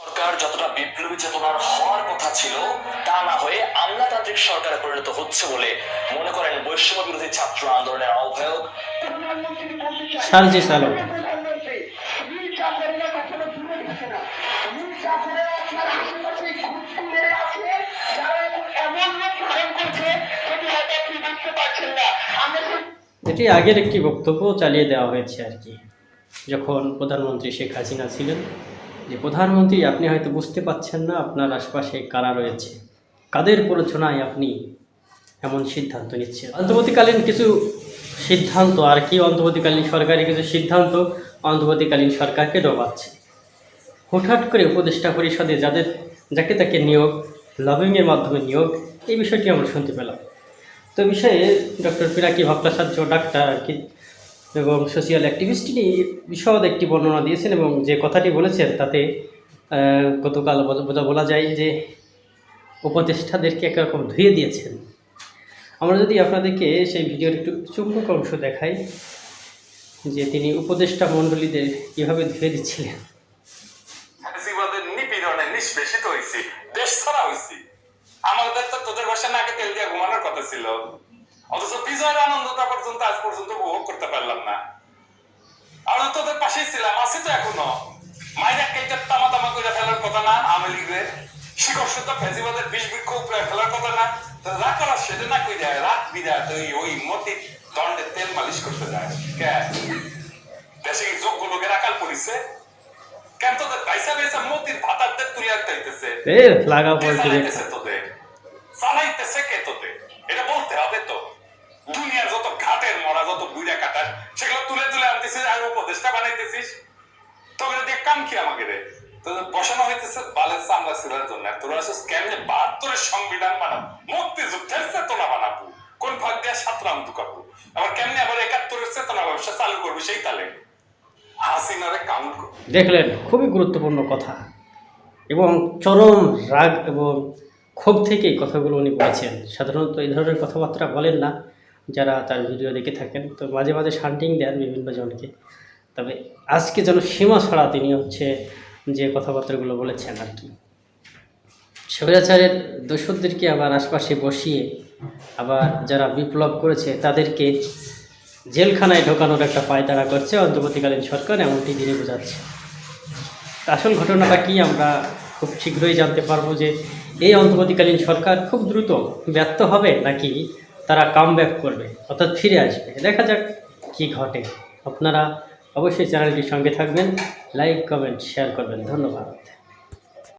সরকার যতটা বিপ্লবী চেতনার হওয়ার কথা ছিল তা না হয়ে আমলাতান্ত্রিক সরকারে পরিণত হচ্ছে বলে মনে করেন বৈষম্য বিরোধী ছাত্র আন্দোলনের আহ্বায়ক সার্জিস আলম। এটি আগের একটি বক্তব্য চালিয়ে দেওয়া হয়েছে আর কি, যখন প্রধানমন্ত্রী শেখ হাসিনা ছিলেন, যে প্রধানমন্ত্রী আপনি হয়তো বুঝতে পারছেন না আপনার আশপাশে কারা রয়েছে, কাদের প্ররোচনায় আপনি এমন সিদ্ধান্ত নিচ্ছেন। অন্তর্বর্তীকালীন কিছু সিদ্ধান্ত আর কি, অন্তর্বর্তীকালীন সরকারি কিছু সিদ্ধান্ত অন্তর্বর্তীকালীন সরকারকে ডোবাচ্ছে। হুটহাট করে উপদেষ্টা পরিষদে যাকে তাকে নিয়োগ, লবিংয়ের মাধ্যমে নিয়োগ, এই বিষয়টি আমরা শুনতে পেলাম। তো বিষয়ে ডক্টর পিনাকি ভট্টাচার্য ডাক্তার আর কি এবং সোশিয়াল অ্যাক্টিভিস্ট তিনি বিশদ একটি বর্ণনা দিয়েছেন এবং যে কথাটি বলেছেন তাতে গতকাল বলা যায় যে উপদেষ্টাদেরকে একরকম ধুয়ে দিয়েছেন। আমরা যদি আপনাদেরকে সেই ভিডিওর একটু চুম্বক অংশ দেখাই, যে তিনি উপদেষ্টা মণ্ডলীদের কীভাবে ধুয়ে দিচ্ছিলেন। নিপীড়নে নিষ্পেষিত হয়েছি, দেশ ছাড়া হয়েছি। আমাদের তো তোদের বাসা নাকে তেল দিয়ে ঘুমানোর কথা ছিল, অথচ বিজয়ের আনন্দটা পর্যন্ত আজ পর্যন্ত উপভোগ করতে পারলাম না। আমি তোদের পাশেই ছিলাম, আছি তো এখনো। মায়ের একটা তামা তামা করে ফেলার কথা না, আওয়ামী লীগের শিকড় সুদ্ধ ফেজিবাদের বিষ বৃক্ষ উপরে ফেলার কথা না, যা করার সেটা না কই যায়, রাত বিদায় ওই মতি দণ্ডে তেল মালিশ করতে যায়। দেশে কি যোগ্য লোকের আকাল পড়িছে? কেন তোদের পয়সা পয়সা মতির ভাতারদের তুলে আনতেছে লাগা পড়ছে তোদের চালাইতেছে কে? তোদের এটা বলতে হবে তো। দুনিয়ার যত ঘাটের মরা, যত বুড়া কাটার, সেগুলো তুলে তুলে আনতেছিস আর উপদেষ্টা বানাইতেছিস। তোকে দিয়ে কাম কি আমাকে রে? তোদের বসানো হইতেছে বালের চামড়া ছিলার জন্য। তোরা আসিস কেমনে 72-এর সংবিধান বানাবো, মুক্তিযুদ্ধের চেতনা বানাবো, কোন ভাগ দিয়ে সাতরাম ঢুকাবো, আবার কেমনে আবার 71-এর চেতনা ব্যবসা চালু করবো সেই তালে হাসিনারে কাউন্ট করবো। দেখলেন, খুবই গুরুত্বপূর্ণ কথা এবং চরম রাগ এবং ক্ষোভ থেকে এই কথাগুলো উনি বলেছেন। সাধারণত এই ধরনের কথাবার্তা বলেন না যারা তার ভিডিও দেখে থাকেন, তো মাঝে মাঝে শান্টিং দেন বিভিন্ন জনকে। তবে আজকে যেন সীমা ছাড়া তিনি যে কথাবার্তাগুলো বলেছেন আর কি, স্বৈরাচারের দোষরদেরকে আবার আশপাশে বসিয়ে আবার যারা বিপ্লব করেছে তাদেরকে জেলখানায় ঢোকানোর একটা পায়তারা করছে অন্তর্বর্তীকালীন সরকার, এমনটি তিনি বোঝাচ্ছে। আসল ঘটনাটা কি আমরা খুব শীঘ্রই জানতে পারবো, যে এই অন্তর্বর্তীকালীন সরকার খুব দ্রুত ব্যর্থ হবে নাকি তারা কামব্যাক করবে, অর্থাৎ ফিরে আসবে। দেখা যাক কি ঘটে। আপনারা অবশ্যই চ্যানেলটির সঙ্গে থাকবেন, লাইক কমেন্ট শেয়ার করবেন। ধন্যবাদ।